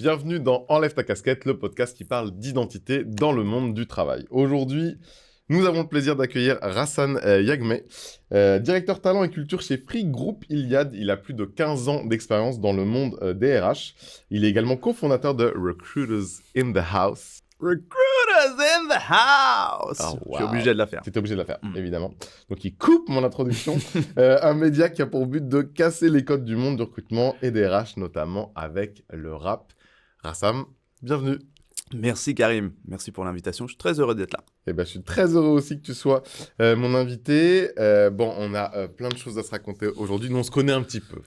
bienvenue dans Enlève ta casquette, le podcast qui parle d'identité dans le monde du travail. Aujourd'hui, nous avons le plaisir d'accueillir Rassan Yagmeh, directeur talent et culture chez Free Group Iliad. Il a plus de 15 ans d'expérience dans le monde des RH. Il est également cofondateur de Recruiters in the House. Recruiters in the house. Oh, wow. Je suis obligé de la faire. Tu étais obligé de la faire, évidemment. Donc, il coupe mon introduction. Un média qui a pour but de casser les codes du monde du recrutement et des RH, notamment avec le rap. Rassam, bienvenue. Merci Karim, merci pour l'invitation. Je suis très heureux d'être là. Eh ben, je suis très heureux aussi que tu sois mon invité. On a plein de choses à se raconter aujourd'hui. Nous, on se connaît un petit peu.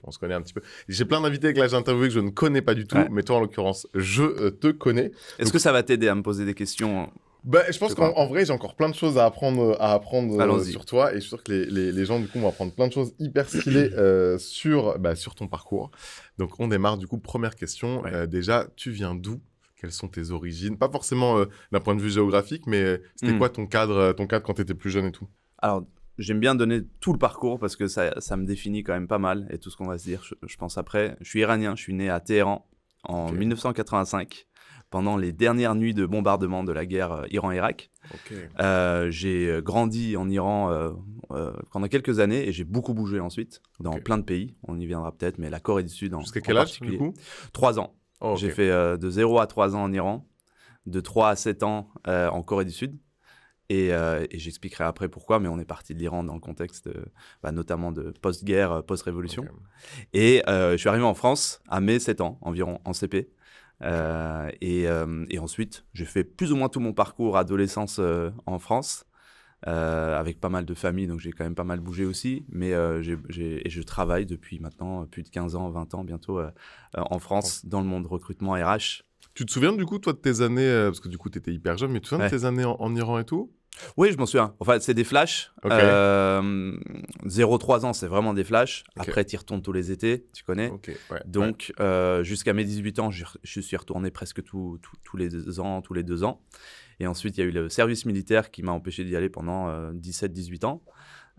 J'ai plein d'invités que là, j'ai interviewé que je ne connais pas du tout. Ouais. Mais toi, en l'occurrence, je te connais. Est-ce que ça va t'aider à me poser des questions ? Je pense qu'en vrai, j'ai encore plein de choses à apprendre sur toi. Et je suis sûr que les gens, du coup, vont apprendre plein de choses hyper stylées sur ton parcours. Donc, on démarre, du coup, première question. Ouais. Déjà, tu viens d'où ? Quelles sont tes origines ? Pas forcément d'un point de vue géographique, mais c'était quoi ton cadre quand tu étais plus jeune et tout ? Alors, j'aime bien donner tout le parcours parce que ça me définit quand même pas mal et tout ce qu'on va se dire, je pense après. Je suis iranien, je suis né à Téhéran en 1985, pendant les dernières nuits de bombardement de la guerre Iran-Irak. J'ai grandi en Iran pendant quelques années et j'ai beaucoup bougé ensuite dans plein de pays. On y viendra peut-être, mais la Corée du Sud Jusqu'à quel âge, du coup ? 3 ans. J'ai fait de 0 à 3 ans en Iran, de 3 à 7 ans en Corée du Sud. Et j'expliquerai après pourquoi, mais on est parti de l'Iran dans le contexte notamment de post-guerre, post-révolution. Et je suis arrivé en France à mes 7 ans environ, en CP. Et ensuite, j'ai fait plus ou moins tout mon parcours adolescence en France, avec pas mal de familles, donc j'ai quand même pas mal bougé aussi, mais je travaille depuis maintenant plus de 15 ans, 20 ans bientôt en France, dans le monde recrutement RH. Tu te souviens du coup, toi, de tes années, parce que du coup, tu étais hyper jeune, mais tu te souviens de tes années en Iran et tout ? Oui, je m'en souviens. Enfin, c'est des flashs. 0-3 ans, c'est vraiment des flashs. Après, tu y retournes tous les étés, tu connais. Donc, jusqu'à mes 18 ans, je suis retourné presque tous les 2 ans. Et ensuite, il y a eu le service militaire qui m'a empêché d'y aller pendant 17-18 ans,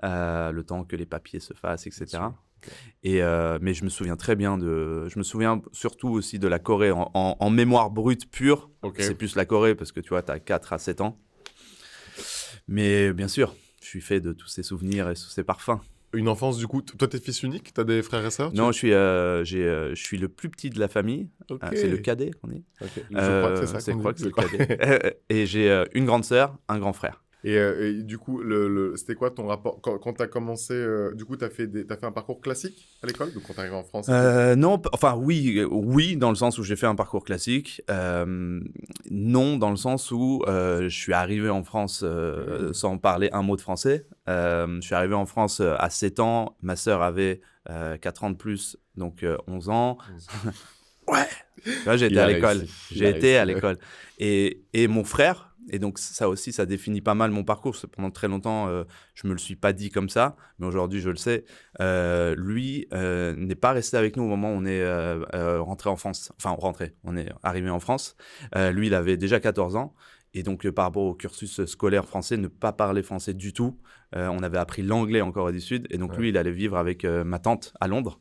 le temps que les papiers se fassent, etc. Mais je me souviens très bien je me souviens surtout aussi de la Corée en mémoire brute pure. C'est plus la Corée parce que tu vois, tu as 4 à 7 ans. Mais bien sûr, je suis fait de tous ces souvenirs et tous ces parfums. Une enfance, du coup, toi, t'es fils unique ? T'as des frères et sœurs ? Non, je suis le plus petit de la famille. C'est le cadet qu'on dit. Je crois que c'est ça. Je crois que c'est le cadet. Et j'ai une grande sœur, un grand frère. Et du coup, c'était quoi ton rapport quand tu as commencé du coup, tu as fait un parcours classique à l'école, donc quand tu es arrivé en France Non, enfin oui, dans le sens où j'ai fait un parcours classique. Non, dans le sens où je suis arrivé en France sans parler un mot de français. Je suis arrivé en France à 7 ans. Ma sœur avait 4 ans de plus, donc 11 ans. Ouais. Là, j'ai été à l'école. Et mon frère. Et donc, ça aussi, ça définit pas mal mon parcours. Pendant très longtemps, je ne me le suis pas dit comme ça, mais aujourd'hui, je le sais. Lui n'est pas resté avec nous au moment où on est rentré en France. Enfin, on est arrivé en France. Lui, il avait déjà 14 ans. Et donc, par rapport au cursus scolaire français, ne pas parler français du tout. On avait appris l'anglais en Corée du Sud. Et donc, lui, il allait vivre avec ma tante à Londres.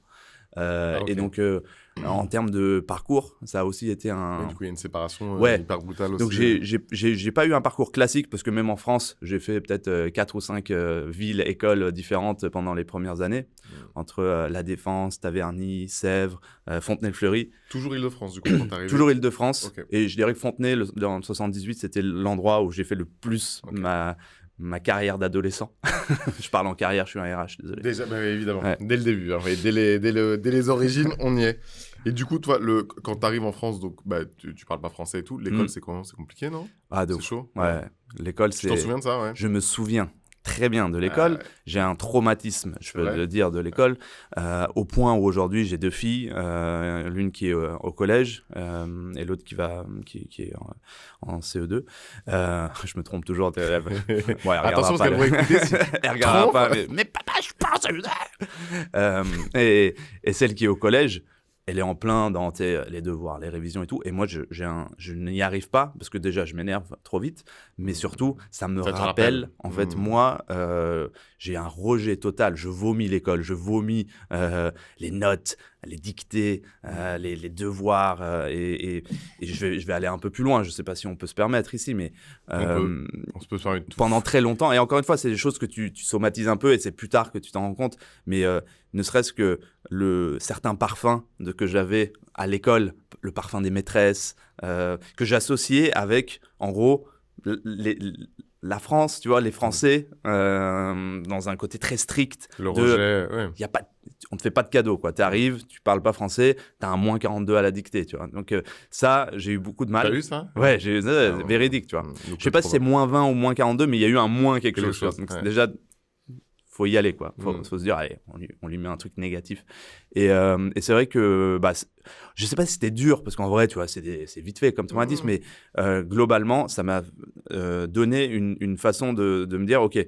Et donc, en termes de parcours, ça a aussi été un... Du coup, il y a une séparation hyper brutale aussi. Donc, j'ai pas eu un parcours classique parce que même en France, j'ai fait peut-être 4 ou 5 villes, écoles différentes pendant les premières années, entre La Défense, Taverny, Sèvres, Fontenay-le-Fleury. Toujours Île-de-France, du coup, quand t'arrives. Toujours Île-de-France. Et je dirais que Fontenay, en 78, c'était l'endroit où j'ai fait le plus ma carrière d'adolescent. Je parle en carrière, je suis un RH, désolé. Déjà, évidemment, dès le début, dès les origines, on y est. Et du coup, toi, quand tu arrives en France, donc tu parles pas français et tout, l'école, c'est comment ? C'est compliqué, non ? C'est chaud. Ouais. L'école, c'est... Tu t'en souviens de ça ? Je me souviens très bien de l'école. J'ai un traumatisme, je peux le dire, de l'école, au point où aujourd'hui, j'ai 2 filles, l'une qui est au collège et l'autre qui est en CE2. Je me trompe toujours. Attention, parce qu'elle va écouter. Elle regardera pas. Mais papa, je pense à et celle qui est au collège, elle est en plein dans les devoirs, les révisions et tout. Et moi, je n'y arrive pas parce que déjà, je m'énerve trop vite. Mais surtout, ça me rappelle, en fait, moi, j'ai un rejet total. Je vomis l'école, je vomis les notes, les dictées, les devoirs. Et je vais aller un peu plus loin. Je ne sais pas si on peut se permettre ici, mais on se peut se permettre pendant très longtemps. Et encore une fois, c'est des choses que tu somatises un peu et c'est plus tard que tu t'en rends compte. Mais ne serait-ce que certains parfums que j'avais à l'école, le parfum des maîtresses, que j'associais avec, en gros, la France, tu vois, les Français, dans un côté très strict. Le rejet, y a pas, on ne te fait pas de cadeau, quoi. Tu arrives, tu parles pas français, tu as un moins 42 à la dictée, tu vois. Donc ça, j'ai eu beaucoup de mal. T'as eu ça? Ouais, véridique, tu vois. Je sais pas si c'est moins 20 ou moins 42, mais il y a eu un moins quelque chose. Donc déjà, faut y aller, quoi. Faut se dire, allez, on lui met un truc négatif. Et c'est vrai que, je sais pas si c'était dur, parce qu'en vrai, tu vois, c'est vite fait, comme tu m'as dit, mais globalement, ça m'a donné une façon de me dire, OK,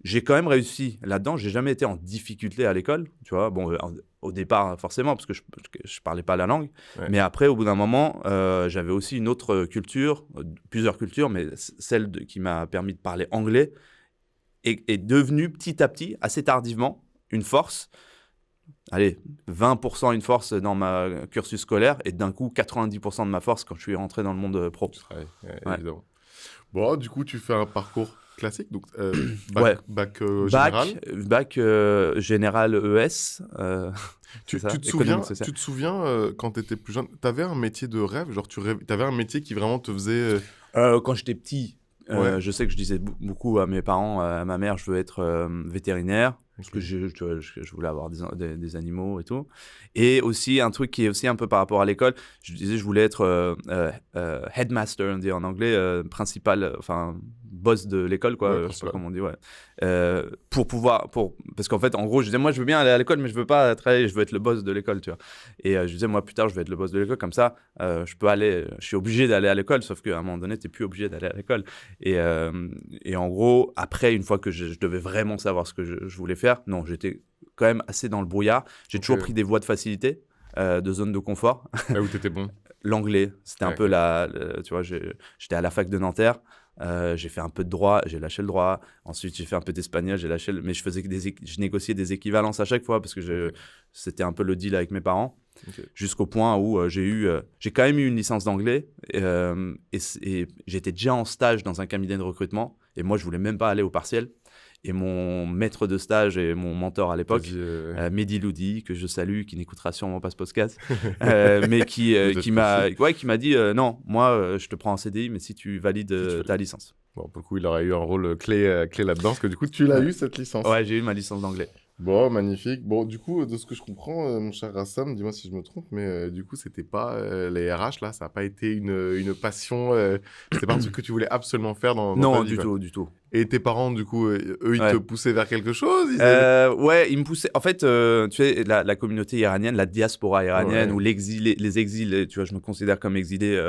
j'ai quand même réussi là-dedans. J'ai jamais été en difficulté à l'école, tu vois. Bon, au départ, forcément, parce que je parlais pas la langue. Ouais. Mais après, au bout d'un moment, j'avais aussi une autre culture, plusieurs cultures, mais celle qui m'a permis de parler anglais est devenue petit à petit, assez tardivement, une force. Allez, 20% une force dans ma cursus scolaire et d'un coup, 90% de ma force quand je suis rentré dans le monde pro. Évidemment. Bon, du coup, tu fais un parcours classique, donc bac général. Bac général ES. Tu te souviens quand tu étais plus jeune, tu avais un métier de rêve, genre tu avais un métier qui vraiment te faisait... Quand j'étais petit, je sais que je disais beaucoup à mes parents, à ma mère, je veux être vétérinaire. Parce que je voulais avoir des animaux et tout. Et aussi, un truc qui est aussi un peu par rapport à l'école, je disais je voulais être headmaster, on dit en anglais, principal, enfin, boss de l'école, quoi. Je sais pas comment on dit, parce qu'en fait, en gros, je disais, moi, je veux bien aller à l'école, mais je veux pas travailler, je veux être le boss de l'école, tu vois. Et je disais, moi, plus tard, je vais être le boss de l'école, comme ça, je suis obligé d'aller à l'école, sauf qu'à un moment donné, t'es plus obligé d'aller à l'école. Et en gros, après, une fois que je devais vraiment savoir ce que je voulais faire, non, j'étais quand même assez dans le brouillard. J'ai toujours pris des voies de facilité, de zone de confort. Là où t'étais bon. L'anglais, c'était un peu tu vois, j'étais à la fac de Nanterre. J'ai fait un peu de droit, j'ai lâché le droit. Ensuite, j'ai fait un peu d'espagnol, j'ai lâché mais je négociais des équivalences à chaque fois parce que c'était un peu le deal avec mes parents. Jusqu'au point où j'ai quand même eu une licence d'anglais et j'étais déjà en stage dans un cabinet de recrutement et moi, je voulais même pas aller au partiel. Et mon maître de stage et mon mentor à l'époque, Mehdi Loudi, que je salue, qui n'écoutera sûrement pas ce podcast, mais qui m'a dit non, moi je te prends en CDI, mais si tu valides ta licence. Bon, pour le coup, il aurait eu un rôle clé là-dedans, parce que du coup, tu l'as eu cette licence. Ouais, j'ai eu ma licence d'anglais. Bon, magnifique. Bon, du coup, de ce que je comprends, mon cher Rassam, dis-moi si je me trompe, mais du coup, c'était pas les RH, là, ça n'a pas été une passion, c'était pas un truc que tu voulais absolument faire dans ta vie. Non, du tout. Et tes parents, du coup, eux, ils te poussaient vers quelque chose? Ouais, ils me poussaient. En fait, tu sais, la communauté iranienne, la diaspora iranienne, ou les exils, tu vois, je me considère comme exilé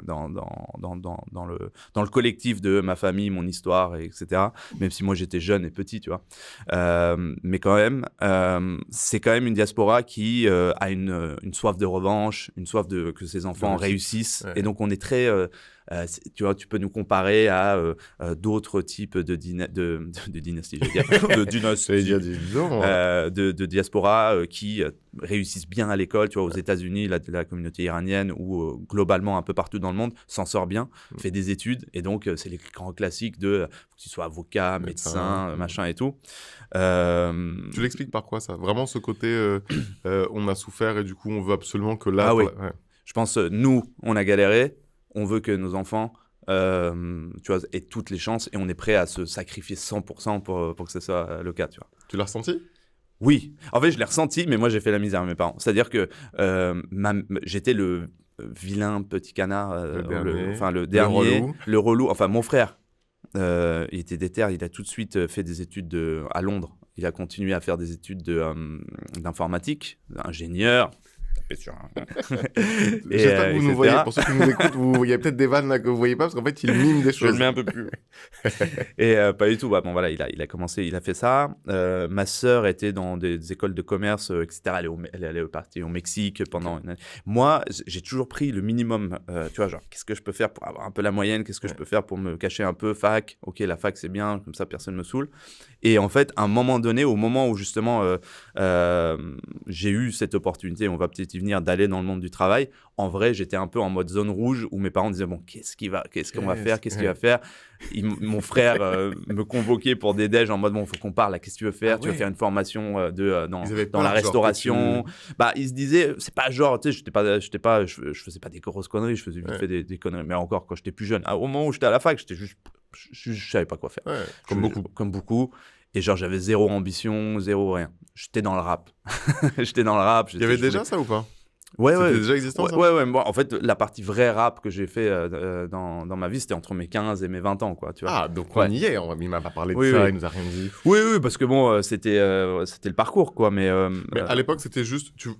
dans le collectif de ma famille, mon histoire, etc. Même si moi, j'étais jeune et petit, tu vois. Mais quand même, c'est quand même une diaspora qui a une soif de revanche, une soif que ses enfants réussissent. Ouais. Et donc, on est très... tu vois, tu peux nous comparer à d'autres types de dynasties, je veux dire, de diaspora qui réussissent bien à l'école, tu vois, aux États-Unis, la communauté iranienne ou globalement un peu partout dans le monde s'en sort bien, fait des études et donc c'est les grands classiques de faut que tu sois avocat, médecin, machin et tout. Tu l'expliques par quoi ça? Vraiment ce côté on a souffert et du coup on veut absolument que là... Je pense nous on a galéré. On veut que nos enfants tu vois, aient toutes les chances et on est prêt à se sacrifier 100% pour que ce soit le cas. Tu vois. Tu l'as ressenti? Oui. En fait, je l'ai ressenti, mais moi, j'ai fait la misère à mes parents. C'est-à-dire que j'étais le vilain petit canard, le dernier, le relou. Enfin, mon frère, il était déter, il a tout de suite fait des études à Londres. Il a continué à faire des études d'informatique, ingénieur. C'est sûr. J'espère que vous nous voyez. Pour ceux qui nous écoutent, il y a peut-être des vannes là que vous voyez pas parce qu'en fait, il mime des choses. Je le mets un peu plus. Et pas du tout. Bah, bon, voilà, il a commencé, il a fait ça. Ma sœur était dans des écoles de commerce, etc. Elle est partie au Mexique pendant une année. Moi, j'ai toujours pris le minimum. Tu vois, genre, qu'est-ce que je peux faire pour avoir un peu la moyenne? Qu'est-ce que je peux faire pour me cacher un peu? Fac. Ok, la fac, c'est bien. Comme ça, personne me saoule. Et en fait, à un moment donné, au moment où justement j'ai eu cette opportunité, on va peut-être y venir, d'aller dans le monde du travail, en vrai, j'étais un peu en mode zone rouge où mes parents disaient bon, qu'est-ce qu'on va faire, qu'est-ce qu'il va faire. Mon frère me convoquait pour des déj en mode bon, faut qu'on parle, là, qu'est-ce que tu veux faire, tu veux faire une formation dans la restauration. Bah, ils se disaient, c'est pas genre, tu sais, je faisais pas des grosses conneries, je faisais vite fait des conneries, mais encore quand j'étais plus jeune, au moment où j'étais à la fac, je savais pas quoi faire. Comme beaucoup. Et genre, j'avais zéro ambition, zéro rien. J'étais dans le rap. Il y avait déjà ça ou pas? Ouais. C'était déjà existant, ça? Ouais. Bon, en fait, la partie vrai rap que j'ai fait dans ma vie, c'était entre mes 15 et mes 20 ans, quoi, tu vois. Ah, donc on y est. Il m'a pas parlé de ça, il nous a rien dit. Oui, parce que bon, c'était le parcours, quoi, mais à l'époque, c'était juste... tu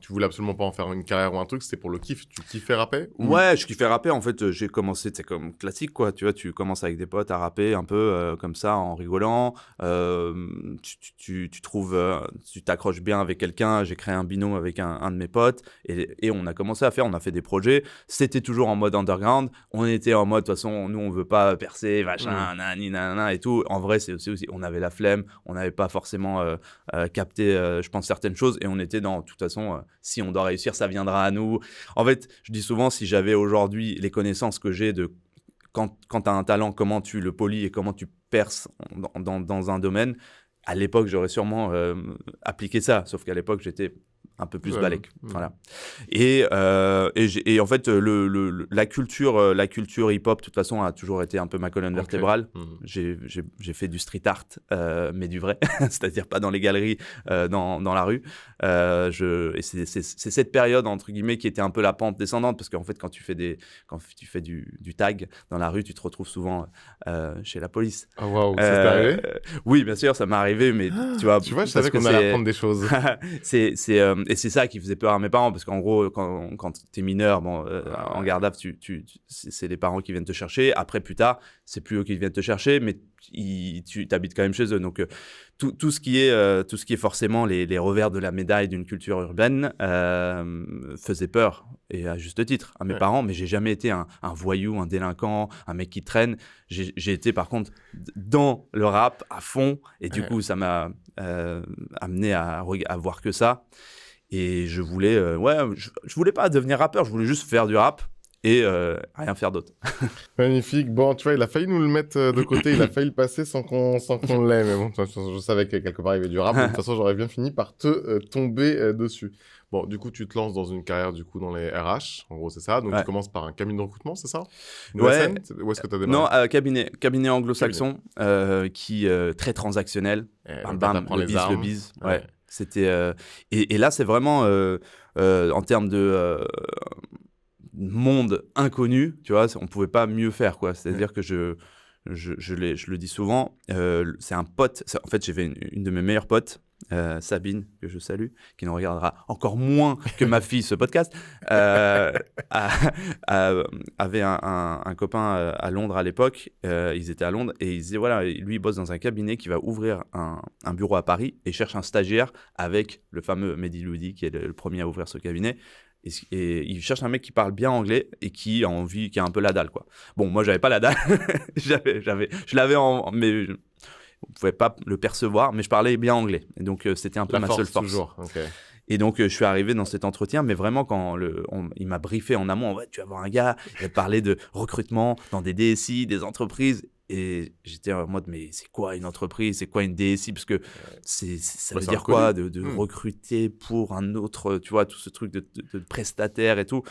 voulais absolument pas en faire une carrière ou un truc, c'était pour le kiff. Tu kiffais rapper ou... Ouais, je kiffais rapper. En fait, j'ai commencé, c'est comme classique, quoi, tu vois, tu commences avec des potes à rapper un peu comme ça, en rigolant. Tu trouves... tu t'accroches bien avec quelqu'un. J'ai créé un binôme avec un de mes potes et on a commencé on a fait des projets, c'était toujours en mode underground, on était en mode, de toute façon, nous on veut pas percer, machin, nanana et tout, en vrai c'est aussi, on avait la flemme, on n'avait pas forcément capté, je pense, certaines choses, et on était dans, de toute façon, si on doit réussir, ça viendra à nous. En fait, je dis souvent, si j'avais aujourd'hui les connaissances que j'ai de quand tu as un talent, comment tu le polis et comment tu perces dans un domaine, à l'époque, j'aurais sûrement appliqué ça, sauf qu'à l'époque, j'étais un peu plus balèque, voilà. Et en fait, la culture hip-hop, de toute façon, a toujours été un peu ma colonne vertébrale. J'ai fait du street art, mais du vrai, c'est-à-dire pas dans les galeries, dans la rue. Et c'est cette période, entre guillemets, qui était un peu la pente descendante, parce qu'en fait, quand tu fais du tag dans la rue, tu te retrouves souvent chez la police. Ah waouh, ça t'est arrivé? Oui, bien sûr, ça m'est arrivé, mais tu vois, je savais qu'on allait apprendre des choses. Et c'est ça qui faisait peur à mes parents, parce qu'en gros, quand t'es mineur, en garde à vue, c'est les parents qui viennent te chercher. Après, plus tard, c'est plus eux qui viennent te chercher, mais tu t'habites quand même chez eux. Donc, tout ce qui est forcément les revers de la médaille d'une culture urbaine faisait peur, et à juste titre, à mes parents. Mais j'ai jamais été un voyou, un délinquant, un mec qui traîne. J'ai été, par contre, dans le rap à fond, et du coup, ça m'a amené à voir que ça. Et je voulais, je voulais pas devenir rappeur, je voulais juste faire du rap et rien faire d'autre. Magnifique. Bon, tu vois, il a failli nous le mettre de côté, il a failli le passer sans qu'on l'ait, mais bon, je savais que quelque part il y avait du rap, de toute façon, j'aurais bien fini par te tomber dessus. Bon, du coup, tu te lances dans une carrière, du coup, dans les RH, en gros, c'est ça. Donc, tu commences par un cabinet de recrutement, c'est ça? Où est-ce que tu as démarré? Non, cabinet anglo-saxon, qui est très transactionnel. Bam, le bise. Ouais. C'était et là, c'est vraiment en termes de monde inconnu, tu vois, on pouvait pas mieux faire, quoi. C'est-à-dire que je le dis souvent, c'est un pote. En fait, j'avais une de mes meilleures potes, Sabine, que je salue, qui ne regardera encore moins que ma fille ce podcast, avait un copain à Londres à l'époque. Ils étaient à Londres et il disait, voilà, lui, il bosse dans un cabinet qui va ouvrir un bureau à Paris et cherche un stagiaire avec le fameux Mehdi Loudi, qui est le premier à ouvrir ce cabinet. Et il cherche un mec qui parle bien anglais et qui a un peu la dalle, quoi. Bon, moi, j'avais pas la dalle. Je l'avais mais on pouvait pas le percevoir, mais je parlais bien anglais. Et donc, c'était un peu ma seule force. Toujours. Okay. Et donc, je suis arrivé dans cet entretien, mais vraiment, quand il m'a briefé en amont, tu vas voir un gars, il va te parler de recrutement dans des DSI, des entreprises. Et j'étais en mode, mais c'est quoi une entreprise? C'est quoi une DSI? Parce que ça veut dire quoi de recruter pour un autre, tu vois, tout ce truc de prestataire et tout.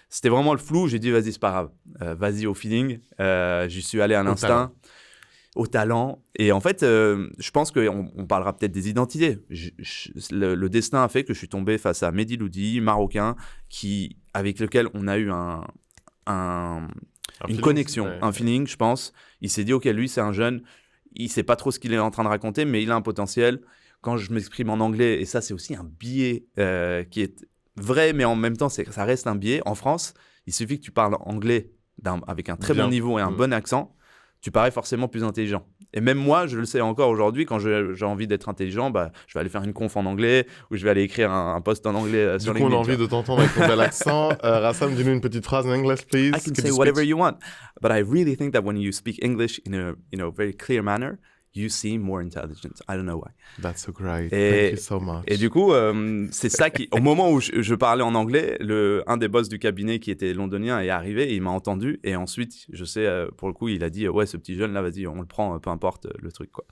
C'était vraiment le flou. J'ai dit, vas-y, c'est pas grave. Vas-y au feeling. J'y suis allé à l'instinct, au talent. Et en fait, je pense qu'on parlera peut-être des identités. Le destin a fait que je suis tombé face à Mehdi Loudi, marocain, avec lequel on a eu une connexion, un feeling, je pense. Il s'est dit, ok, lui, c'est un jeune, il sait pas trop ce qu'il est en train de raconter, mais il a un potentiel. Quand je m'exprime en anglais, et ça, c'est aussi un biais qui est vrai, mais en même temps, ça reste un biais. En France, il suffit que tu parles anglais avec un très bon niveau et un bon accent, tu parais forcément plus intelligent. Et même moi, je le sais encore aujourd'hui, quand j'ai envie d'être intelligent, je vais aller faire une conf en anglais ou je vais aller écrire un post en anglais sur LinkedIn. Du coup, on a envie de t'entendre avec ton bel accent. Rassam, dis-nous une petite phrase en anglais, please. I can say whatever you want, but I really think that when you speak English in a very clear manner, you seem more intelligent. I don't know why. That's so great. Thank you so much. Et du coup, c'est ça qui... Au moment où je parlais en anglais, un des boss du cabinet qui était londonien est arrivé et il m'a entendu. Et ensuite, je sais, pour le coup, il a dit « Ouais, ce petit jeune-là, vas-y, on le prend, peu importe le truc, quoi. »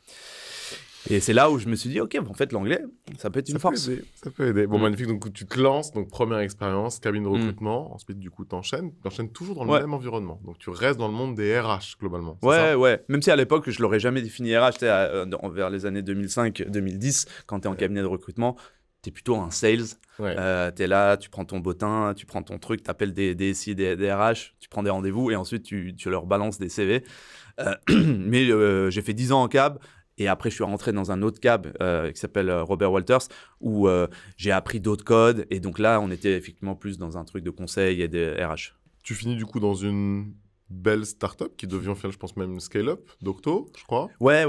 Et c'est là où je me suis dit, OK, en fait, l'anglais, ça peut être une force. Ça peut aider. Bon, magnifique. Donc, tu te lances. Donc, première expérience, cabine de recrutement. Ensuite, du coup, t'enchaînes toujours dans le même environnement. Donc, tu restes dans le monde des RH, globalement. Ouais. Même si à l'époque, je l'aurais jamais défini RH, vers les années 2005-2010, quand tu es en cabinet de recrutement, tu es plutôt un sales. Tu es là, tu prends ton bottin, tu prends ton truc, tu appelles des SI, des RH, tu prends des rendez-vous et ensuite, tu leur balances des CV. Mais j'ai fait 10 ans en cab. Et après, je suis rentré dans un autre cab qui s'appelle Robert Walters, où j'ai appris d'autres codes. Et donc là, on était effectivement plus dans un truc de conseil et des RH. Tu finis du coup dans une belle start-up qui devient, je pense, même scale-up, Docto, je crois. Ouais.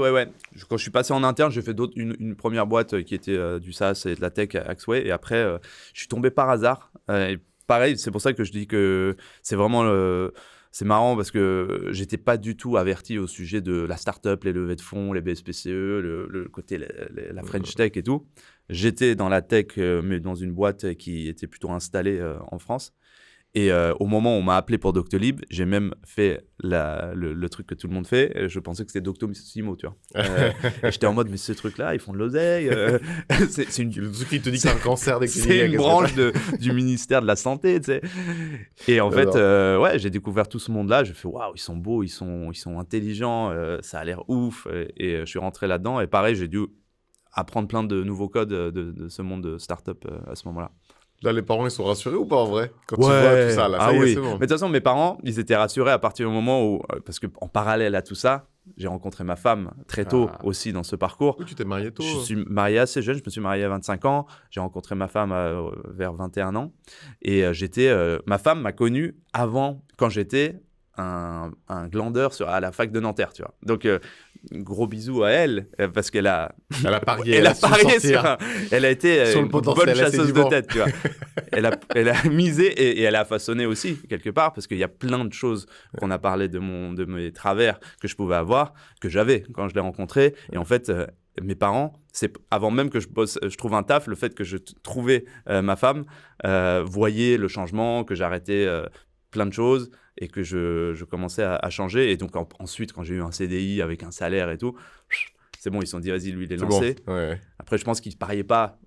Quand je suis passé en interne, j'ai fait une première boîte qui était du SaaS et de la tech, Axway. Et après, je suis tombé par hasard. Et pareil, c'est pour ça que je dis que c'est vraiment... C'est marrant parce que j'étais pas du tout averti au sujet de la start-up, les levées de fonds, les BSPCE, le côté la French Tech et tout. J'étais dans la tech, mais dans une boîte qui était plutôt installée en France. Et au moment où on m'a appelé pour Doctolib, j'ai même fait le truc que tout le monde fait. Je pensais que c'était Doctissimo, tu vois. Et j'étais en mode, mais ce truc-là, ils font de l'oseille. C'est une... Le truc qui te dit que c'est un cancer dès que c'est une branche du ministère de la Santé, tu sais. Et en fait, j'ai découvert tout ce monde-là. J'ai fait, waouh, ils sont beaux, ils sont intelligents, ça a l'air ouf. Et je suis rentré là-dedans. Et pareil, j'ai dû apprendre plein de nouveaux codes de ce monde de start-up à ce moment-là. Là, les parents, ils sont rassurés ou pas en vrai? Quand tu vois tout ça, là, oui. c'est bon. Mais de toute façon, mes parents, ils étaient rassurés à partir du moment où... parce qu'en parallèle à tout ça, j'ai rencontré ma femme très tôt aussi dans ce parcours. Oui, tu t'es marié tôt. Je suis marié assez jeune, je me suis marié à 25 ans. J'ai rencontré ma femme vers 21 ans. Et ma femme m'a connu avant, quand j'étais un glandeur à la fac de Nanterre, tu vois. Donc, gros bisous à elle, parce qu'elle a... Elle a parié. Elle a été sur une bonne chasseuse de tête, tu vois. Elle a misé et elle a façonné aussi, quelque part, parce qu'il y a plein de choses qu'on a parlé de mes travers que je pouvais avoir, que j'avais quand je l'ai rencontrée. Et en fait, mes parents, c'est avant même que je trouve un taf, le fait que je trouvais ma femme, voyaient le changement, que j'arrêtais plein de choses et que je commençais à changer. Et donc ensuite, quand j'ai eu un CDI avec un salaire et tout, c'est bon, ils se sont dit, vas-y, lui, il est lancé. Bon. Ouais. Après, je pense qu'ils ne pariaient pas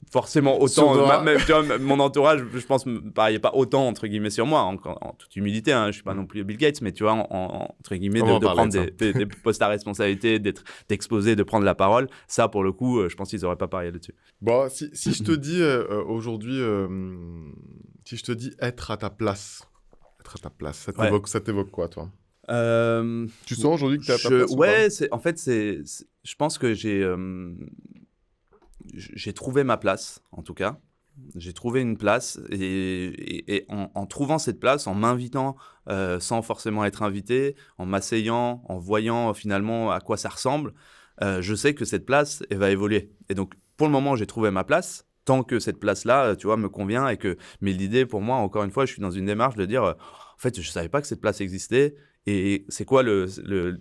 forcément autant. Même, tu vois, mon entourage, je pense, ne pariait pas autant, entre guillemets, sur moi, en toute humilité. Hein, je ne suis pas non plus Bill Gates, mais tu vois, entre guillemets, de prendre des postes à responsabilité, d'exposer, de prendre la parole. Ça, pour le coup, je pense qu'ils n'auraient pas parié là-dessus. Bon, si je te dis aujourd'hui, si je te dis être à ta place, ça t'évoque quoi, toi? Tu sens aujourd'hui que tu es à ta place? Ouais, en fait, je pense que j'ai trouvé ma place, en tout cas. J'ai trouvé une place et en trouvant cette place, en m'invitant sans forcément être invité, en m'asseyant, en voyant finalement à quoi ça ressemble, je sais que cette place, elle va évoluer. Et donc, pour le moment, j'ai trouvé ma place. Tant que cette place-là, tu vois, me convient mais l'idée pour moi, encore une fois, je suis dans une démarche de dire, en fait, je savais pas que cette place existait et c'est quoi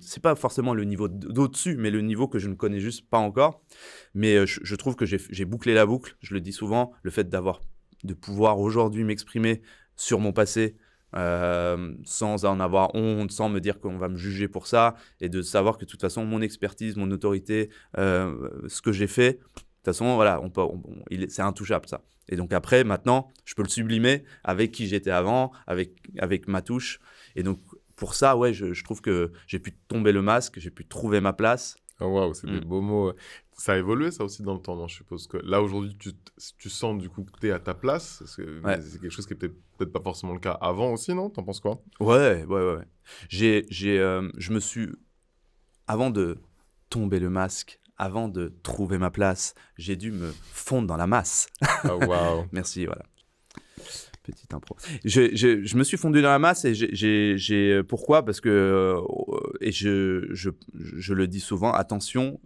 c'est pas forcément le niveau d'au-dessus, mais le niveau que je ne connais juste pas encore. Mais je trouve que j'ai bouclé la boucle, je le dis souvent, le fait de pouvoir aujourd'hui m'exprimer sur mon passé sans en avoir honte, sans me dire qu'on va me juger pour ça et de savoir que de toute façon, mon expertise, mon autorité, ce que j'ai fait, de toute façon, voilà, c'est intouchable, ça. Et donc après, maintenant, je peux le sublimer avec qui j'étais avant, avec ma touche. Et donc, pour ça, ouais, je trouve que j'ai pu tomber le masque, j'ai pu trouver ma place. Oh, waouh, c'est des beaux mots. Ça a évolué, ça aussi, dans le temps, non? Je suppose que là, aujourd'hui, tu sens du coup que tu es à ta place. Parce que c'est quelque chose qui n'était peut-être pas forcément le cas avant aussi, non? T'en penses quoi? Ouais. Je me suis... Avant de tomber le masque, avant de trouver ma place, j'ai dû me fondre dans la masse. Oh, wow. Merci, voilà. petite impro. Je me suis fondu dans la masse et pourquoi ? Parce que, et je le dis souvent, attention,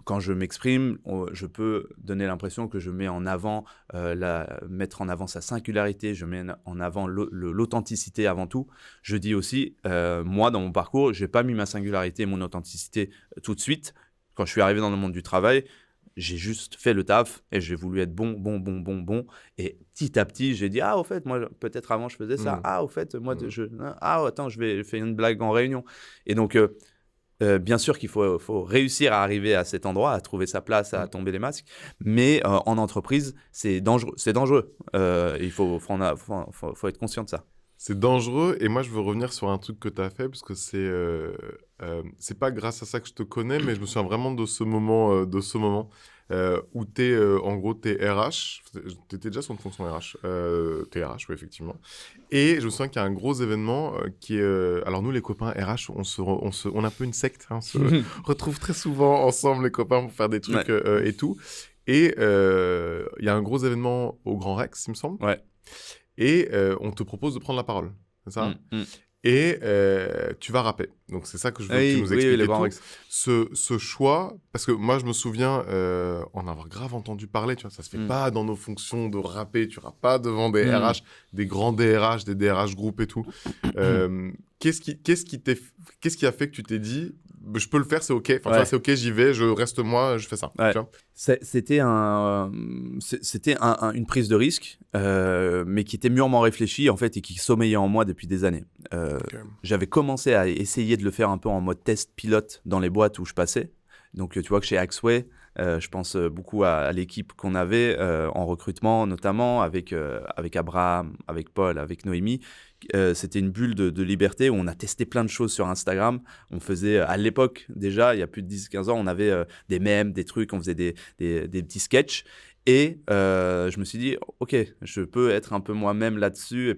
quand je m'exprime, je peux donner l'impression que je mets en avant, mettre en avant sa singularité, je mets en avant l'authenticité avant tout. Je dis aussi, moi, dans mon parcours, je n'ai pas mis ma singularité et mon authenticité tout de suite. Quand je suis arrivé dans le monde du travail, j'ai juste fait le taf et j'ai voulu être bon. Et petit à petit, j'ai dit, au fait, moi, peut-être avant, je faisais ça. Au fait, moi, attends, je vais faire une blague en réunion. Et donc, bien sûr qu'il faut réussir à arriver à cet endroit, à trouver sa place, à tomber les masques. Mais en entreprise, c'est dangereux. Il faut être conscient de ça. C'est dangereux. Et moi, je veux revenir sur un truc que tu as fait parce que c'est pas grâce à ça que je te connais, mais je me souviens vraiment de ce moment où en gros, t'es RH. T'étais déjà sur une fonction RH. T'es RH, oui, effectivement. Et je me souviens qu'il y a un gros événement qui est... alors nous, les copains RH, on a un peu une secte. On se retrouve très souvent ensemble, les copains, pour faire des trucs et tout. Et il y a un gros événement au Grand Rex, il me semble. Ouais. Et on te propose de prendre la parole, c'est ça ? Et tu vas rapper. Donc, c'est ça que je veux que tu nous expliques. Ce choix, parce que moi, je me souviens en avoir grave entendu parler, tu vois, ça se fait pas dans nos fonctions de rapper, tu rappes pas devant des RH, des grands DRH, des DRH groupes et tout. Qu'est-ce qui a fait que tu t'es dit, je peux le faire, c'est OK. Enfin, ça, c'est OK, j'y vais, je reste moi, je fais ça. Ouais. Tu vois ? C'était une prise de risque, mais qui était mûrement réfléchie en fait et qui sommeillait en moi depuis des années. J'avais commencé à essayer de le faire un peu en mode test pilote dans les boîtes où je passais. Donc tu vois que chez Axway, je pense beaucoup à l'équipe qu'on avait en recrutement, notamment avec Abraham, avec Paul, avec Noémie. C'était une bulle de liberté où on a testé plein de choses sur Instagram. On faisait, à l'époque déjà, il y a plus de 10-15 ans, on avait des mèmes, des trucs, on faisait des petits sketchs. Et je me suis dit, OK, je peux être un peu moi-même là-dessus, et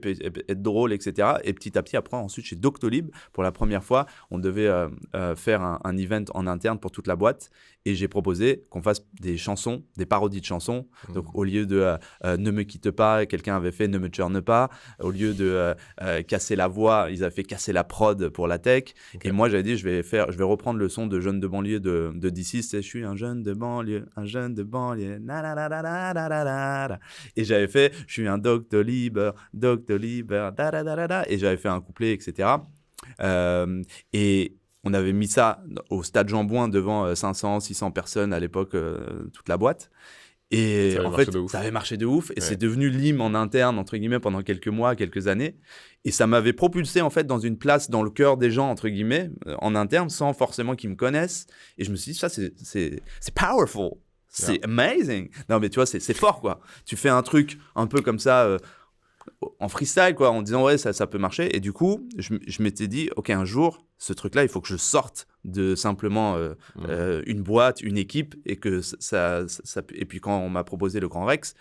être drôle, etc. Et petit à petit, après, ensuite, chez Doctolib, pour la première fois, on devait faire un event en interne pour toute la boîte. Et j'ai proposé qu'on fasse des chansons, des parodies de chansons. Donc, au lieu de Ne me quitte pas, quelqu'un avait fait Ne me churne pas. Au lieu de casser la voix, ils avaient fait casser la prod pour la tech. Okay. Et moi, j'avais dit, je vais reprendre le son de Jeune de banlieue de D6. Je suis un jeune de banlieue, na na na na. Et j'avais fait, je suis un Doctolib, et j'avais fait un couplet, etc. Et on avait mis ça au Stade Jean-Bouin devant 500, 600 personnes à l'époque, toute la boîte. Et en fait, ça avait marché de ouf. Et c'est devenu l'hymne en interne, entre guillemets, pendant quelques mois, quelques années. Et ça m'avait propulsé, en fait, dans une place dans le cœur des gens, entre guillemets, en interne, sans forcément qu'ils me connaissent. Et je me suis dit, ça, c'est powerful. C'est amazing. Non, mais tu vois, c'est fort, quoi. Tu fais un truc un peu comme ça, en freestyle, quoi, en disant, ouais, ça peut marcher. Et du coup, je m'étais dit, OK, un jour, ce truc-là, il faut que je sorte de simplement une boîte, une équipe, et que ça. Et puis, quand on m'a proposé le Grand Rex,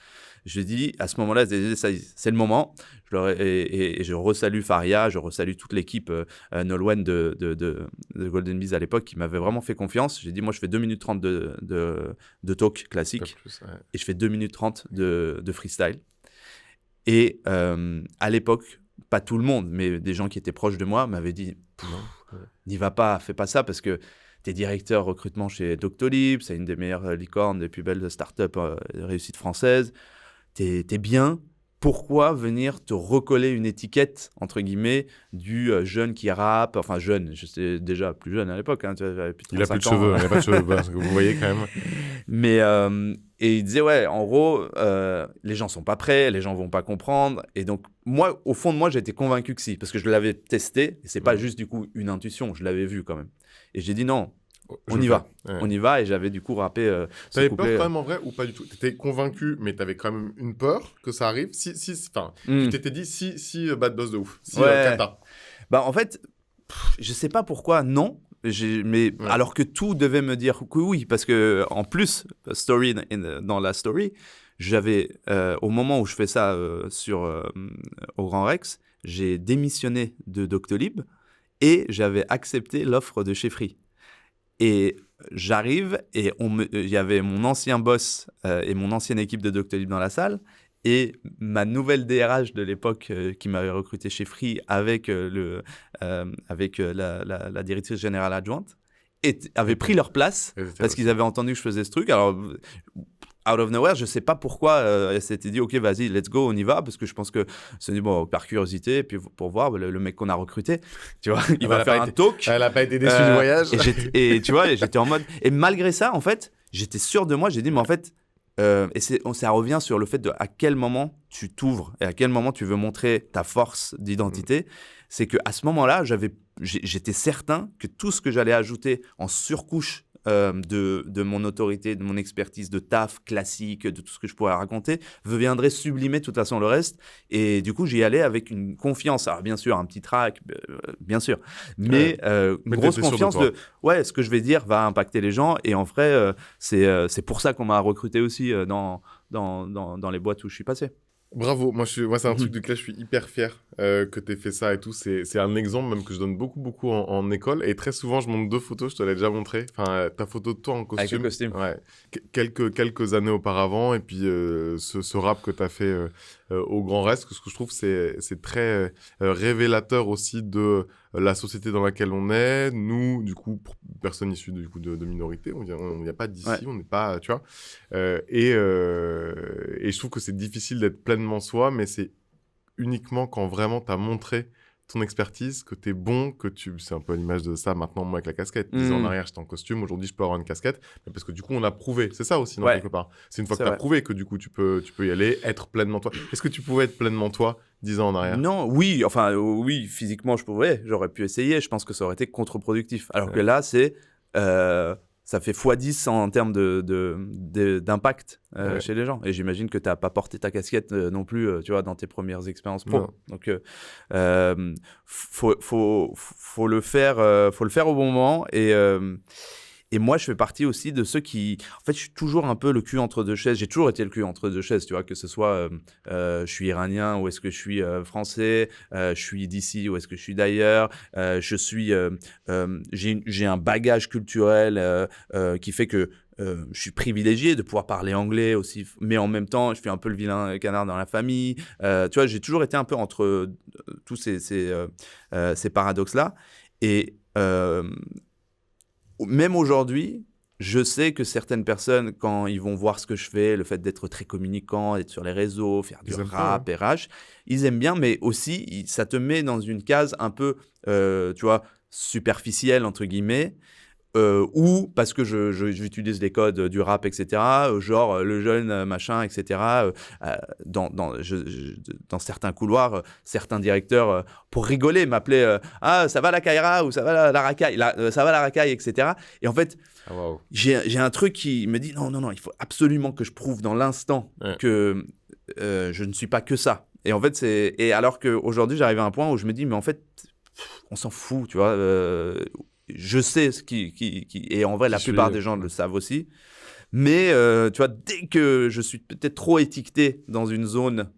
je dis, à ce moment-là, c'est le moment. Et je resalue Faria, je resalue toute l'équipe Nolwenn de Golden Bees à l'époque, qui m'avait vraiment fait confiance. J'ai dit, moi, je fais 2 minutes 30 de talk classique, et je fais 2 minutes 30 de freestyle. Et à l'époque, pas tout le monde, mais des gens qui étaient proches de moi m'avaient dit, n'y va pas, fais pas ça, parce que t'es directeur recrutement chez Doctolib, c'est une des meilleures licornes, des plus belles startups réussites françaises. T'es bien. Pourquoi venir te recoller une étiquette, entre guillemets, du jeune qui rappe, enfin jeune, j'étais déjà plus jeune à l'époque, hein, tu vois, il a plus de cheveux, il a pas de cheveux, parce que vous voyez quand même. Mais, et il disait, ouais, en gros, les gens sont pas prêts, les gens vont pas comprendre. Et donc, moi, au fond de moi, j'étais convaincu que si, parce que je l'avais testé, et c'est pas juste du coup une intuition, je l'avais vu quand même. Et j'ai dit non. On y va, et j'avais du coup rappé. T'avais peur quand même en vrai ou pas du tout? T'étais convaincu, mais t'avais quand même une peur que ça arrive. Tu t'étais dit si bad boss de ouf, si Kata. Bah en fait, je sais pas pourquoi non. Alors que tout devait me dire que oui, parce que en plus, dans la story, j'avais au moment où je fais ça au Grand Rex, j'ai démissionné de Doctolib et j'avais accepté l'offre de chez Free. Et j'arrive et il y avait mon ancien boss et mon ancienne équipe de Doctolib dans la salle. Et ma nouvelle DRH de l'époque qui m'avait recruté chez Free avec, la directrice générale adjointe avaient pris leur place parce qu'ils avaient entendu que je faisais ce truc. Alors, out of nowhere, je ne sais pas pourquoi elle s'était dit « Ok, vas-y, let's go, on y va » parce que je pense que c'est dit bon, par curiosité, et puis pour voir le mec qu'on a recruté, tu vois, il va faire un talk. Elle n'a pas été déçue du voyage. Et tu vois, j'étais en mode... Et malgré ça, en fait, j'étais sûr de moi. J'ai dit « Mais en fait... » et ça revient sur le fait de à quel moment tu t'ouvres et à quel moment tu veux montrer ta force d'identité. C'est qu'à ce moment-là, j'étais certain que tout ce que j'allais ajouter en surcouche de mon autorité, de mon expertise, de taf classique, de tout ce que je pourrais raconter, viendrait sublimer de toute façon le reste. Et du coup, j'y allais avec une confiance. Alors bien sûr, un petit trac, bien sûr, mais une grosse confiance de ouais, ce que je vais dire va impacter les gens. Et en vrai, c'est pour ça qu'on m'a recruté aussi dans les boîtes où je suis passé. Bravo, moi c'est un truc duquel je suis hyper fier que tu aies fait ça et tout. C'est un exemple même que je donne beaucoup en école. Et très souvent, je montre 2 photos, je te l'ai déjà montré. Enfin, ta photo de toi en costume. Avec le costume. Ouais. Quelques années auparavant. Et puis ce rap que tu as fait au Grand Reste, ce que je trouve, c'est très révélateur aussi de la société dans laquelle on est. Nous, du coup, personne issue de minorité, on n'y a pas d'ici, on n'est pas, tu vois. Et je trouve que c'est difficile d'être pleinement soi, mais c'est uniquement quand vraiment tu as montré ton expertise, que tu es bon, c'est un peu à l'image de ça maintenant, moi avec la casquette. 10 ans en arrière, j'étais en costume, aujourd'hui je peux avoir une casquette, mais parce que du coup on a prouvé, c'est ça aussi, non, quelque part. C'est une fois que tu as prouvé que du coup tu peux y aller, être pleinement toi. Est-ce que tu pouvais être pleinement toi 10 ans en arrière? Non, oui, physiquement je pouvais, j'aurais pu essayer, je pense que ça aurait été contre-productif. Alors que là, ça fait x10 en termes d'impact chez les gens. Et j'imagine que tu n'as pas porté ta casquette non plus, tu vois, dans tes premières expériences pro. Non. Donc, faut le faire au bon moment. Et moi, je fais partie aussi de ceux qui... En fait, je suis toujours un peu le cul entre 2 chaises. J'ai toujours été le cul entre 2 chaises, tu vois, que ce soit je suis iranien ou est-ce que je suis français, je suis d'ici ou est-ce que je suis d'ailleurs, j'ai un bagage culturel qui fait que je suis privilégié de pouvoir parler anglais aussi, mais en même temps, je fais un peu le vilain canard dans la famille. Tu vois, j'ai toujours été un peu entre tous ces paradoxes-là. Et... même aujourd'hui, je sais que certaines personnes, quand ils vont voir ce que je fais, le fait d'être très communicant, d'être sur les réseaux, faire du rap, RH, ils aiment bien, mais aussi, ça te met dans une case un peu, tu vois, superficielle, entre guillemets, ou parce que j'utilise les codes du rap, etc., genre le jeune machin, etc. Dans certains couloirs, certains directeurs, pour rigoler, m'appelaient « Ah, ça va la Kaira » ou « Ça va la racaille », ça va la racaille, etc. Et en fait, j'ai un truc qui me dit « Non, il faut absolument que je prouve dans l'instant que je ne suis pas que ça. » Et en fait, et alors qu'aujourd'hui, j'arrive à un point où je me dis « Mais en fait, on s'en fout, tu vois ». Je sais ce et en vrai, la plupart des gens le savent aussi. Mais tu vois, dès que je suis peut-être trop étiqueté dans une zone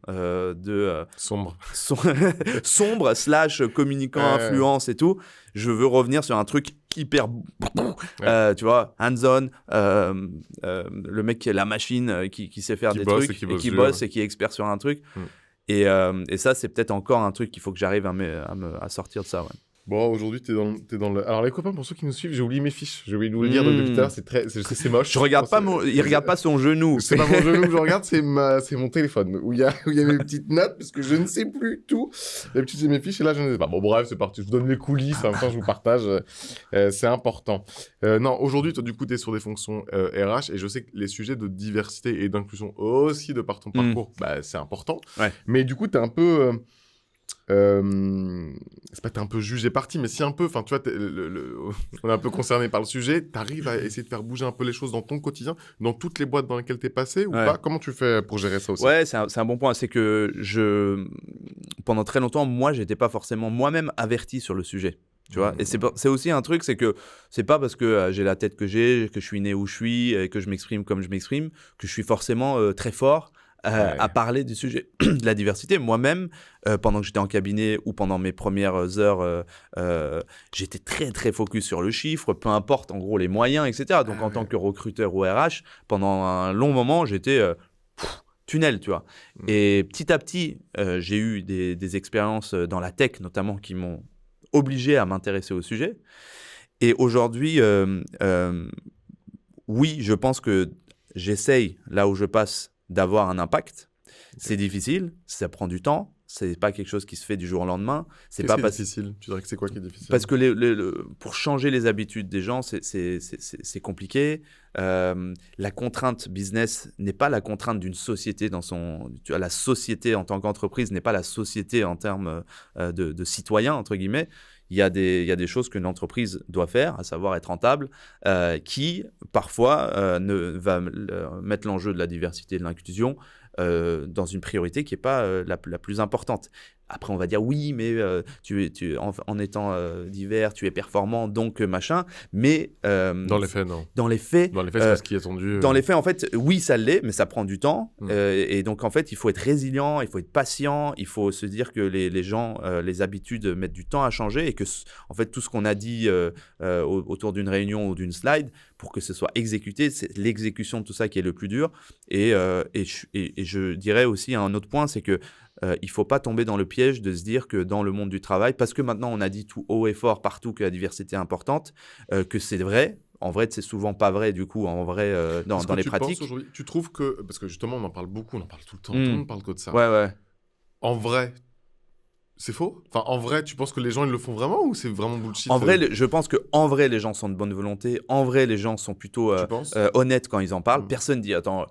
sombre / communicant, influence et tout, je veux revenir sur un truc hyper, tu vois, hands-on, le mec qui est la machine, qui sait faire des trucs, qui bosse et qui est expert sur un truc. Et ça, c'est peut-être encore un truc qu'il faut que j'arrive à sortir de ça, ouais. Bon, aujourd'hui, t'es dans le... Alors, les copains, pour ceux qui nous suivent, j'ai oublié mes fiches. J'ai oublié de vous le dire depuis tout à l'heure. C'est moche. Je regarde pas il regarde pas son genou. C'est pas mon genou que je regarde, c'est mon téléphone où il y a mes petites notes parce que je ne sais plus tout. D'habitude, j'ai mes fiches et là, je ne sais pas. Bon, bref, c'est parti. Je vous donne les coulisses. En même temps, je vous partage. C'est important. Non, aujourd'hui, toi, du coup, t'es sur des fonctions RH et je sais que les sujets de diversité et d'inclusion aussi de par ton parcours, c'est important. Ouais. Mais du coup, t'es un peu... c'est pas que t'es un peu jugé parti, mais si un peu, enfin tu vois, on est un peu concerné par le sujet, t'arrives à essayer de faire bouger un peu les choses dans ton quotidien, dans toutes les boîtes dans lesquelles t'es passé ou pas? Comment tu fais pour gérer ça aussi? Ouais, c'est un bon point, c'est que pendant très longtemps, moi, j'étais pas forcément moi-même averti sur le sujet. Tu vois, et c'est aussi un truc, c'est que c'est pas parce que j'ai la tête que je suis né où je suis, et que je m'exprime comme je m'exprime, que je suis forcément très fort à parler du sujet de la diversité. Moi-même, pendant que j'étais en cabinet ou pendant mes premières heures, j'étais très, très focus sur le chiffre, peu importe, en gros, les moyens, etc. Donc, en tant que recruteur ou RH, pendant un long moment, j'étais tunnel, tu vois. Et petit à petit, j'ai eu des expériences dans la tech, notamment, qui m'ont obligé à m'intéresser au sujet. Et aujourd'hui, oui, je pense que j'essaye, là où je passe, d'avoir un impact. C'est difficile, ça prend du temps. C'est pas quelque chose qui se fait du jour au lendemain. Qu'est-ce qui est difficile ? Tu dirais que c'est quoi qui est difficile ? Parce que pour changer les habitudes des gens, c'est compliqué. La contrainte business n'est pas la contrainte d'une société la société en tant qu'entreprise n'est pas la société en termes de citoyens, entre guillemets. Il y a des choses qu'une entreprise doit faire, à savoir être rentable, qui parfois va mettre l'enjeu de la diversité et de l'inclusion dans une priorité qui n'est pas la plus importante. Après, on va dire oui, mais en étant divers, tu es performant, donc machin. Mais dans les faits, non. Dans les faits, c'est ce qui est attendu. Dans les faits, en fait, oui, ça l'est, mais ça prend du temps. Et donc, en fait, il faut être résilient, il faut être patient, il faut se dire que les gens, les habitudes mettent du temps à changer et que, en fait, tout ce qu'on a dit autour d'une réunion ou d'une slide, pour que ce soit exécuté, c'est l'exécution de tout ça qui est le plus dur. Et je dirais aussi un autre point, c'est que il ne faut pas tomber dans le piège de se dire que dans le monde du travail, parce que maintenant on a dit tout haut et fort partout que la diversité est importante, que c'est vrai. En vrai, c'est souvent pas vrai, du coup, en vrai, dans les pratiques. Tu trouves que, parce que justement, on en parle beaucoup, on en parle tout le temps, tout le monde parle que de ça. Ouais. En vrai, c'est faux ? Enfin, en vrai, tu penses que les gens, ils le font vraiment ou c'est vraiment bullshit ? En vrai, je pense qu'en vrai, les gens sont de bonne volonté. En vrai, les gens sont plutôt honnêtes quand ils en parlent. Personne dit, attends,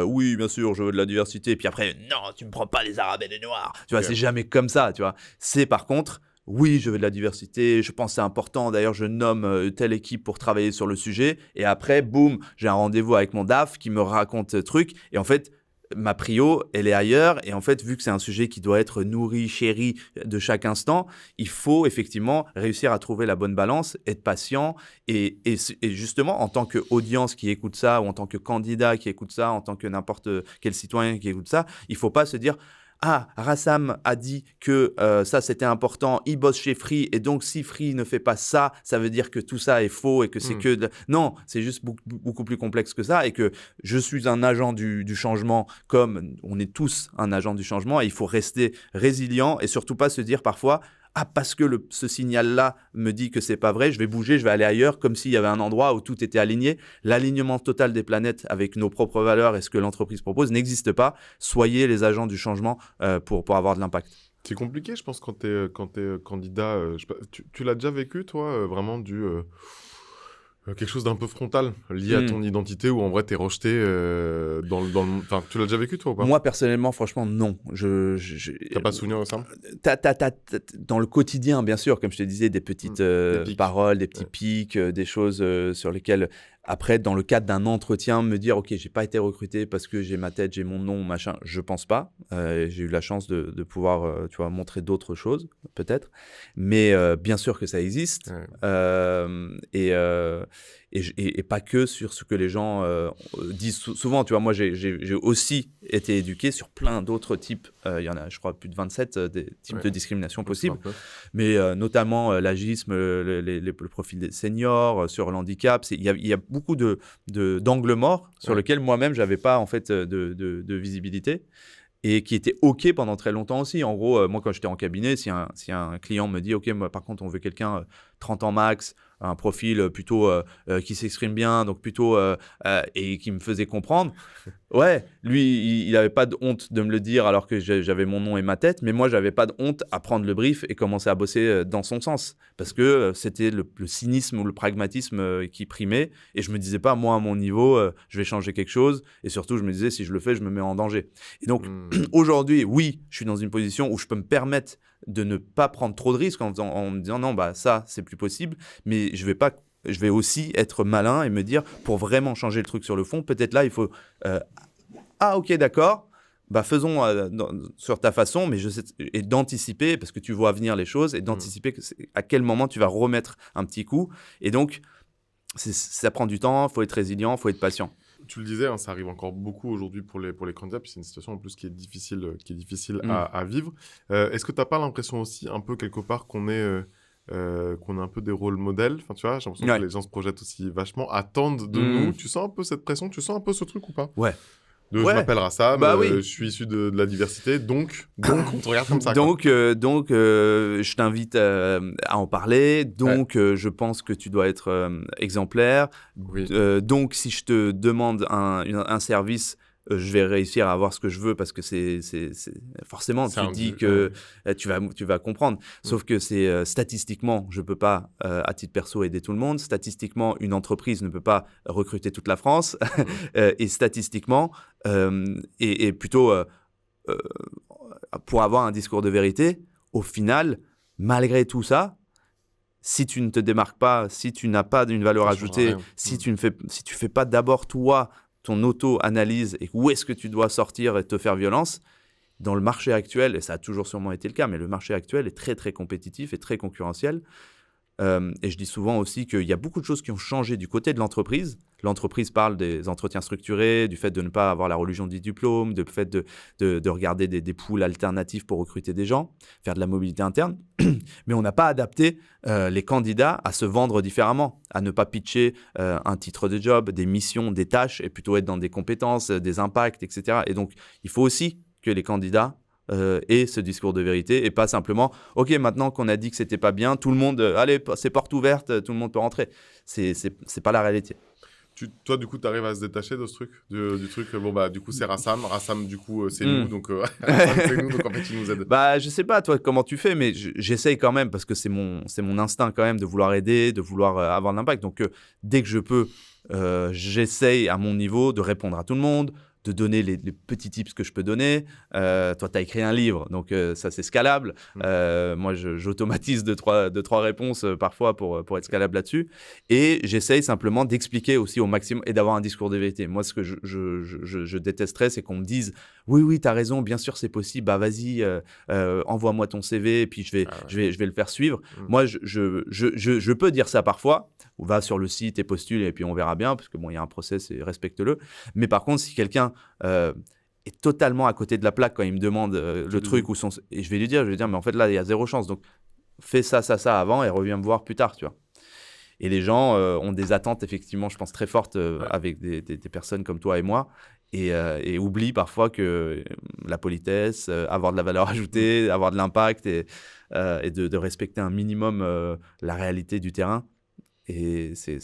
oui, bien sûr, je veux de la diversité. Et puis après, non, tu me prends pas les Arabes et les Noirs. Tu vois, c'est jamais comme ça, tu vois. C'est par contre... Oui, je veux de la diversité, je pense que c'est important. D'ailleurs, je nomme telle équipe pour travailler sur le sujet. Et après, boum, j'ai un rendez-vous avec mon DAF qui me raconte truc. Et en fait, ma prio, elle est ailleurs. Et en fait, vu que c'est un sujet qui doit être nourri, chéri de chaque instant, il faut effectivement réussir à trouver la bonne balance, être patient. Et justement, en tant qu'audience qui écoute ça, ou en tant que candidat qui écoute ça, en tant que n'importe quel citoyen qui écoute ça, il ne faut pas se dire... Ah, Rassam a dit que ça c'était important, il bosse chez Free et donc si Free ne fait pas ça, ça veut dire que tout ça est faux et que c'est que... Non, c'est juste beaucoup plus complexe que ça et que je suis un agent du changement comme on est tous un agent du changement et il faut rester résilient et surtout pas se dire parfois ah, parce que ce signal-là me dit que c'est pas vrai, je vais bouger, je vais aller ailleurs, comme s'il y avait un endroit où tout était aligné. L'alignement total des planètes avec nos propres valeurs et ce que l'entreprise propose n'existe pas. Soyez les agents du changement pour avoir de l'impact. C'est compliqué, je pense, quand tu es candidat. Tu l'as déjà vécu, toi, vraiment quelque chose d'un peu frontal, lié à ton identité, où en vrai, t'es rejeté dans le... Enfin, tu l'as déjà vécu, toi, ou pas ? Moi, personnellement, franchement, non. T'as pas souvenir de ça ? Dans le quotidien, bien sûr, comme je te disais, des petites paroles, des petits pics, des choses sur lesquelles... Après, dans le cadre d'un entretien, me dire « Ok, j'ai pas été recruté parce que j'ai ma tête, j'ai mon nom, machin », je pense pas. J'ai eu la chance de pouvoir tu vois, montrer d'autres choses, peut-être. Mais bien sûr que ça existe. Et pas que sur ce que les gens disent souvent. Tu vois, moi, j'ai aussi été éduqué sur plein d'autres types. Il y en a, je crois, plus de 27 des types de discrimination possibles. Mais notamment l'agisme, le profil des seniors, sur l'handicap. Il y a beaucoup d'angles morts sur lesquels moi-même, je n'avais pas en fait, de visibilité. Et qui était OK pendant très longtemps aussi. En gros, moi, quand j'étais en cabinet, si un client me dit « OK, moi, par contre, on veut quelqu'un 30 ans max, un profil plutôt qui s'exprime bien, donc plutôt et qui me faisait comprendre. » Ouais, lui, il n'avait pas de honte de me le dire alors que j'avais mon nom et ma tête, mais moi, j'avais pas de honte à prendre le brief et commencer à bosser dans son sens parce que c'était le cynisme ou le pragmatisme qui primait et je me disais pas, moi, à mon niveau, je vais changer quelque chose et surtout, je me disais, si je le fais, je me mets en danger. Et donc, aujourd'hui, oui, je suis dans une position où je peux me permettre de ne pas prendre trop de risques en me disant non, bah ça, c'est plus possible, mais je vais aussi être malin et me dire, pour vraiment changer le truc sur le fond, peut-être là, il faut... ah, ok, d'accord, bah faisons sur ta façon, mais et d'anticiper, parce que tu vois venir les choses, et d'anticiper à quel moment tu vas remettre un petit coup. Et donc, ça prend du temps, il faut être résilient, il faut être patient. Tu le disais, hein, ça arrive encore beaucoup aujourd'hui pour les candidats, puis c'est une situation en plus qui est difficile à vivre. Est-ce que tu n'as pas l'impression aussi, un peu quelque part, qu'on est un peu des rôles modèles ? Enfin, tu vois, j'ai l'impression que les gens se projettent aussi vachement, attendent de nous. Tu sens un peu cette pression ? Tu sens un peu ce truc ou pas ? Ouais. Je m'appelle Rassam, oui. je suis issu de la diversité, donc on te regarde comme ça. Donc, je t'invite à en parler. Donc, je pense que tu dois être exemplaire. Oui. Donc, si je te demande un service, je vais réussir à avoir ce que je veux parce que c'est forcément, tu dis que tu vas comprendre. Sauf que c'est statistiquement, je peux pas, à titre perso, aider tout le monde. Statistiquement, une entreprise ne peut pas recruter toute la France. Et statistiquement, et plutôt pour avoir un discours de vérité, au final, malgré tout ça, si tu ne te démarques pas, si tu n'as pas d'une valeur ajoutée, si tu fais pas d'abord toi ton auto-analyse et où est-ce que tu dois sortir et te faire violence, dans le marché actuel, et ça a toujours sûrement été le cas, mais le marché actuel est très très compétitif et très concurrentiel. Et je dis souvent aussi qu'il y a beaucoup de choses qui ont changé du côté de l'entreprise. L'entreprise parle des entretiens structurés, du fait de ne pas avoir la religion du diplôme, du fait de regarder des pools alternatifs pour recruter des gens, faire de la mobilité interne. Mais on n'a pas adapté les candidats à se vendre différemment, à ne pas pitcher un titre de job, des missions, des tâches, et plutôt être dans des compétences, des impacts, etc. Et donc, il faut aussi que les candidats et ce discours de vérité et pas simplement ok, maintenant qu'on a dit que c'était pas bien, tout le monde allez, c'est porte ouverte, tout le monde peut rentrer. C'est pas la réalité. Toi, du coup, tu arrives à se détacher de ce truc, du truc, du coup, c'est Rassam, du coup, c'est nous, donc Rassam, c'est nous, donc en fait, il nous aide. Je sais pas, toi, comment tu fais, mais j'essaye quand même, parce que c'est mon instinct quand même de vouloir aider, de vouloir avoir de l'impact. Donc, dès que je peux, j'essaye à mon niveau de répondre à tout le monde, de donner les petits tips que je peux donner. Toi, tu as écrit un livre, donc ça, c'est scalable. Moi, j'automatise deux, trois réponses parfois pour être scalable là-dessus. Et j'essaye simplement d'expliquer aussi au maximum et d'avoir un discours de vérité. Moi, ce que je détesterais, c'est qu'on me dise « Oui, tu as raison, bien sûr, c'est possible. Vas-y, envoie-moi ton CV et puis je vais le faire suivre. » Moi, je peux dire ça parfois. On va sur le site et postule et puis on verra bien, parce que bon, il y a un process et respecte-le. Mais par contre, si quelqu'un est totalement à côté de la plaque quand il me demande le truc et je vais lui dire, mais en fait là, il y a zéro chance. Donc, fais ça avant et reviens me voir plus tard, tu vois. Et les gens ont des attentes, effectivement, je pense, très fortes avec des personnes comme toi et moi. Et oublient parfois que la politesse, avoir de la valeur ajoutée, avoir de l'impact et de respecter un minimum la réalité du terrain. Et c'est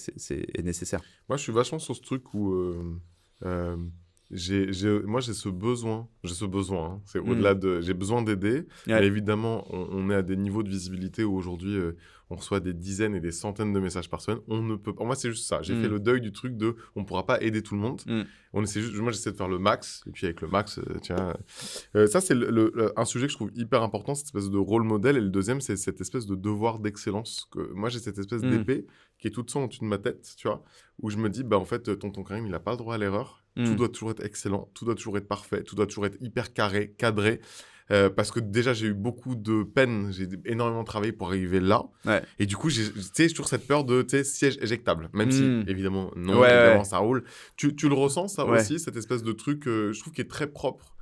nécessaire. Moi, je suis vachement sur ce truc où moi, j'ai ce besoin, hein. C'est au-delà de... J'ai besoin d'aider, mais évidemment, on est à des niveaux de visibilité où aujourd'hui, on reçoit des dizaines et des centaines de messages par semaine. On ne peut pas... Moi, c'est juste ça. J'ai fait le deuil du truc de... On ne pourra pas aider tout le monde. Moi, j'essaie de faire le max. Et puis, avec le max, ça, c'est un sujet que je trouve hyper important, cette espèce de rôle modèle. Et le deuxième, c'est cette espèce de devoir d'excellence. Moi, j'ai cette espèce d'épée qui est toute seule au-dessus de ma tête, tu vois, où je me dis, en fait, tonton Karim, il n'a pas le droit à l'erreur. Tout doit toujours être excellent, tout doit toujours être parfait, tout doit toujours être hyper carré, cadré. Parce que déjà, j'ai eu beaucoup de peine, j'ai énormément travaillé pour arriver là. Ouais. Et du coup, j'ai toujours cette peur de siège éjectable. Même si, évidemment, évidemment, ça roule. Tu le ressens, ça aussi, cette espèce de truc, je trouve, qui est très propre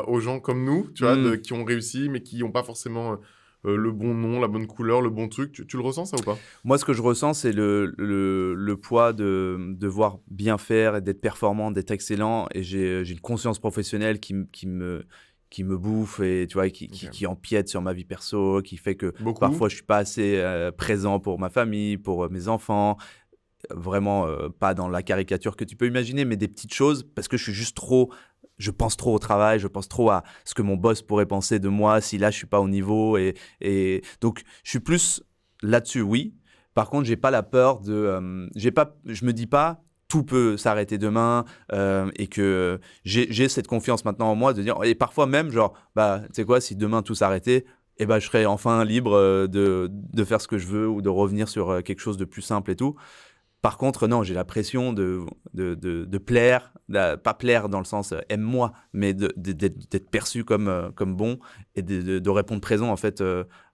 aux gens comme nous, tu vois, qui ont réussi, mais qui n'ont pas forcément... le bon nom, la bonne couleur, le bon truc. Tu le ressens, ça, ou pas? Moi, ce que je ressens, c'est le poids de devoir bien faire et d'être performant, d'être excellent. Et j'ai une conscience professionnelle qui me bouffe et tu vois, qui empiète sur ma vie perso, qui fait que parfois, je ne suis pas assez présent pour ma famille, pour mes enfants. Vraiment, pas dans la caricature que tu peux imaginer, mais des petites choses, parce que je suis juste trop... Je pense trop au travail, je pense trop à ce que mon boss pourrait penser de moi si là, je ne suis pas au niveau. Et donc, je suis plus là-dessus, oui. Par contre, je n'ai pas la peur de... je ne me dis pas, tout peut s'arrêter demain et que j'ai cette confiance maintenant en moi de dire... Et parfois même, genre, tu sais quoi, si demain tout s'arrêtait, je serais enfin libre de faire ce que je veux ou de revenir sur quelque chose de plus simple et tout. Par contre, non, j'ai la pression de plaire, pas plaire dans le sens aime-moi, mais d'être perçu comme bon et de répondre présent en fait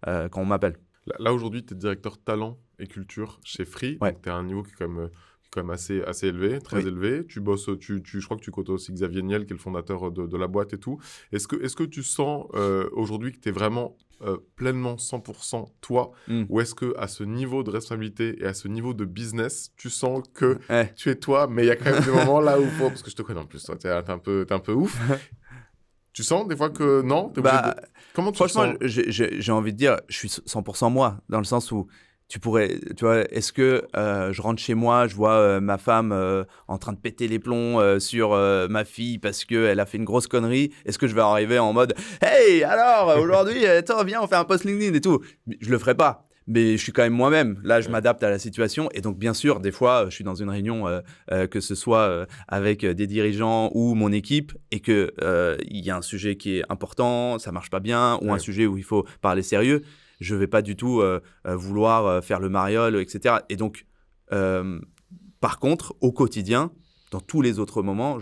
quand on m'appelle. Là aujourd'hui, tu es directeur talent et culture chez Free, donc tu es à un niveau qui est quand même assez élevé, très élevé. Tu bosses, je crois que tu côtoies aussi Xavier Niel, qui est le fondateur de la boîte et tout. Est-ce que tu sens aujourd'hui que tu es vraiment pleinement 100% toi, ou est-ce que à ce niveau de responsabilité et à ce niveau de business, tu sens que tu es toi, mais il y a quand même des moments là où parce que je te connais en plus, toi, t'es un peu ouf. Tu sens des fois que non, t'es obligé de... Comment tu franchement, sens? j'ai envie de dire, je suis 100% moi, dans le sens où tu vois, est-ce que je rentre chez moi, je vois ma femme en train de péter les plombs sur ma fille parce qu'elle a fait une grosse connerie? Est-ce que je vais arriver en mode « Hey, alors, aujourd'hui, attends, viens, on fait un post LinkedIn et tout ?» Je le ferai pas. Mais je suis quand même moi-même. Là, je m'adapte à la situation. Et donc, bien sûr, des fois, je suis dans une réunion, que ce soit avec des dirigeants ou mon équipe, et qu'il y a un sujet qui est important, ça marche pas bien, ou un sujet où il faut parler sérieux. Je vais pas du tout vouloir faire le mariole, etc. Et donc, par contre, au quotidien, dans tous les autres moments,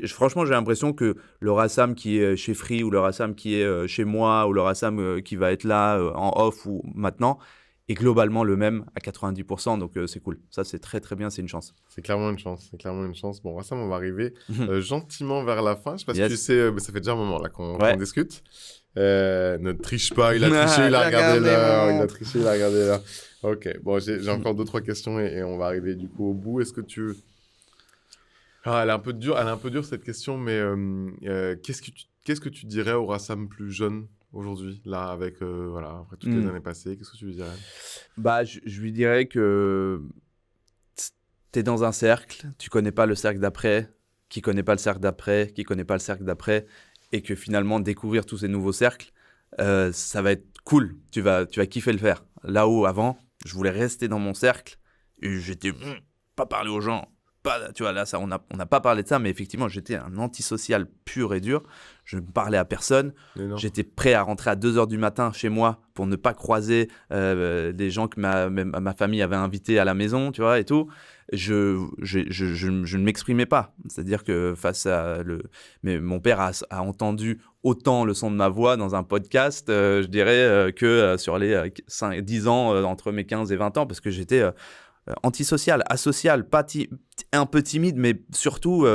franchement, j'ai l'impression que le Rassam qui est chez Free, ou le Rassam qui est chez moi, ou le Rassam qui va être là en off ou maintenant, est globalement le même à 90%. Donc, c'est cool. Ça, c'est très, très bien. C'est une chance. C'est clairement une chance. Bon, Rassam, on va arriver gentiment vers la fin. Je sais pas si tu sais, mais ça fait déjà un moment là qu'on discute. Ne triche pas, il a triché, il a regardé l'heure. Il a triché, il a regardé l'heure. Ok, bon, j'ai encore 2-3 questions et on va arriver du coup au bout. Est-ce que tu... elle est un peu dure cette question, mais qu'est-ce que tu dirais au Rassam plus jeune aujourd'hui, là, avec voilà, après toutes les années passées, qu'est-ce que tu lui dirais? Bah, je lui dirais que t'es dans un cercle, tu connais pas le cercle d'après, qui connaît pas le cercle d'après, qui connaît pas le cercle d'après, et que finalement découvrir tous ces nouveaux cercles, ça va être cool. Tu vas kiffer le faire. Là où avant, je voulais rester dans mon cercle et j'étais pas parler aux gens. Tu vois, là, ça, on n'a pas parlé de ça, mais effectivement, j'étais un antisocial pur et dur. Je ne parlais à personne. J'étais prêt à rentrer à 2h du matin chez moi pour ne pas croiser des gens que ma famille avait invités à la maison, tu vois, et tout. Je ne m'exprimais pas. C'est-à-dire que face à mais mon père a entendu autant le son de ma voix dans un podcast, je dirais, que sur les 10 ans, entre mes 15 et 20 ans, parce que j'étais... antisocial, asocial, un peu timide, mais surtout,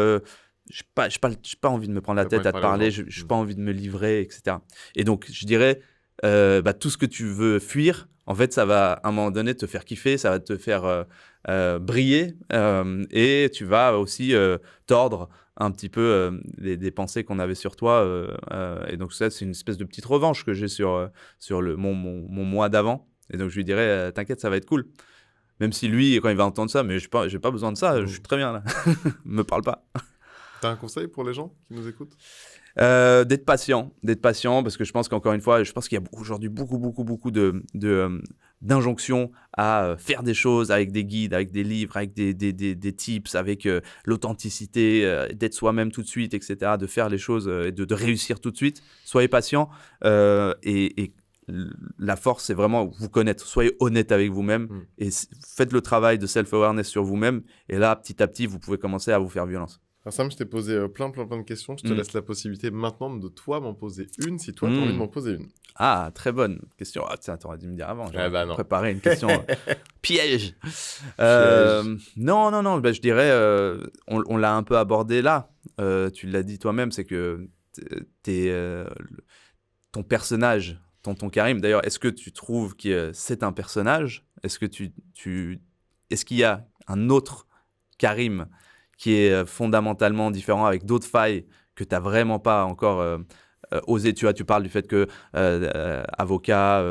j'ai pas envie de me prendre la tête à te parler, j'ai pas envie de me livrer, etc. Et donc, je dirais, tout ce que tu veux fuir, en fait, ça va à un moment donné te faire kiffer, ça va te faire briller, et tu vas aussi tordre un petit peu des pensées qu'on avait sur toi. Et donc, ça, c'est une espèce de petite revanche que j'ai sur mon moi d'avant. Et donc, je lui dirais, t'inquiète, ça va être cool. Même si lui, quand il va entendre ça, mais j'ai pas besoin de ça, je suis très bien là. Me parle pas. T'as un conseil pour les gens qui nous écoutent? D'être patient, parce que je pense qu'encore une fois, je pense qu'il y a aujourd'hui beaucoup d'injonctions à faire des choses avec des guides, avec des livres, avec des tips, avec l'authenticité, d'être soi-même tout de suite, etc., de faire les choses et de réussir tout de suite. Soyez patient et la force, c'est vraiment vous connaître. Soyez honnête avec vous-même et faites le travail de self-awareness sur vous-même. Et là, petit à petit, vous pouvez commencer à vous faire violence. Alors Sam, je t'ai posé plein de questions. Je te laisse la possibilité maintenant de toi m'en poser une, si toi, tu as envie de m'en poser une. Ah, très bonne question. Ah, tiens, t'aurais dû me dire avant. J'aurais préparé une question piège. Non. Je dirais, on l'a un peu abordé là. Tu l'as dit toi-même, c'est que ton personnage... Tonton Karim, d'ailleurs, est-ce que tu trouves que c'est un personnage? Est-ce qu'il y a un autre Karim qui est fondamentalement différent avec d'autres failles que tu n'as vraiment pas encore osé? Tu vois, tu parles du fait que avocat,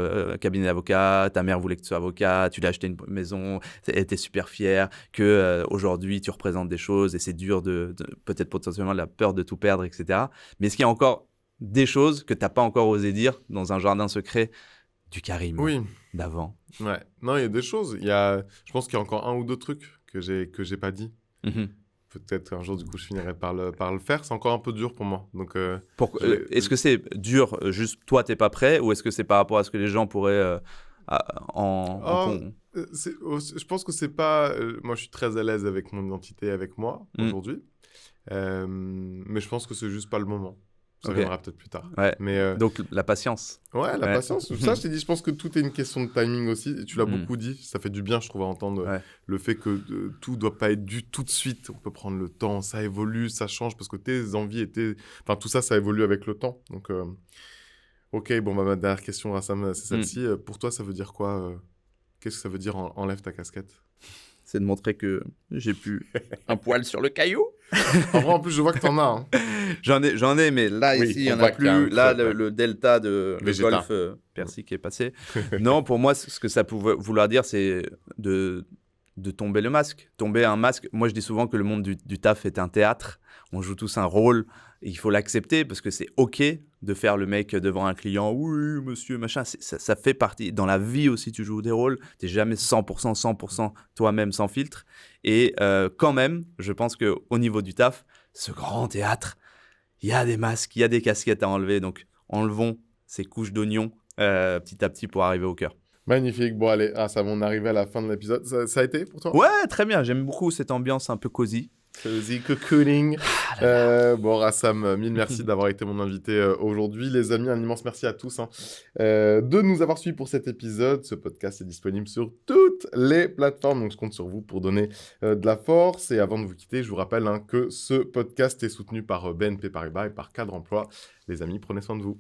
cabinet d'avocat, ta mère voulait que tu sois avocat, tu l'as acheté une maison, tu étais super fier, que aujourd'hui tu représentes des choses et c'est dur peut-être potentiellement la peur de tout perdre, etc. Mais est-ce qu'il y a encore des choses que tu n'as pas encore osé dire dans un jardin secret du Karim d'avant? Ouais, non, il y a des choses. Je pense qu'il y a encore un ou deux trucs que j'ai pas dit. Peut-être un jour, du coup, je finirai par le faire. C'est encore un peu dur pour moi. Donc, est-ce que c'est dur, juste toi, t'es pas prêt, ou est-ce que c'est par rapport à ce que les gens pourraient je pense que c'est pas... moi, je suis très à l'aise avec mon identité, avec moi, aujourd'hui. Mais je pense que c'est juste pas le moment. Ça viendra peut-être plus tard. Ouais. Mais, donc, la patience. Ouais, la patience. Ça, je t'ai dit, je pense que tout est une question de timing aussi. Et tu l'as beaucoup dit. Ça fait du bien, je trouve, à entendre le fait que tout doit pas être dû tout de suite. On peut prendre le temps. Ça évolue, ça change parce que tes envies et tout ça, ça évolue avec le temps. Donc, Ok, bon, ma dernière question, Rassam, c'est celle-ci. Pour toi, ça veut dire quoi Qu'est-ce que ça veut dire enlève ta casquette? C'est de montrer que j'ai plus un poil sur le caillou. En vrai, en plus, je vois que t'en as. Hein. J'en ai, mais là, Oui, ici, il n'y on en voit a qu'il y a plus. un Là, creux, le delta de le Végéta. golfe Persique est passé. Non, pour moi, ce que ça pouvait vouloir dire, c'est de tomber le masque. Tomber un masque. Moi, je dis souvent que le monde du taf est un théâtre. On joue tous un rôle. Et il faut l'accepter parce que c'est OK de faire le mec devant un client. Oui, monsieur, machin. Ça fait partie. Dans la vie aussi, tu joues des rôles. Tu n'es jamais 100% toi-même sans filtre. Et quand même, je pense qu'au niveau du taf, ce grand théâtre, il y a des masques, il y a des casquettes à enlever. Donc, enlevons ces couches d'oignons petit à petit pour arriver au cœur. Magnifique. Bon, allez, ça on est arrivé à la fin de l'épisode. Ça a été pour toi? Ouais, très bien. J'aime beaucoup cette ambiance un peu cosy. Cozy cocooning. Bon, Rassam, mille merci d'avoir été mon invité aujourd'hui. Les amis, un immense merci à tous de nous avoir suivis pour cet épisode. Ce podcast est disponible sur toutes les plateformes, donc je compte sur vous pour donner de la force. Et avant de vous quitter, je vous rappelle que ce podcast est soutenu par BNP Paribas et par Cadre Emploi. Les amis, prenez soin de vous.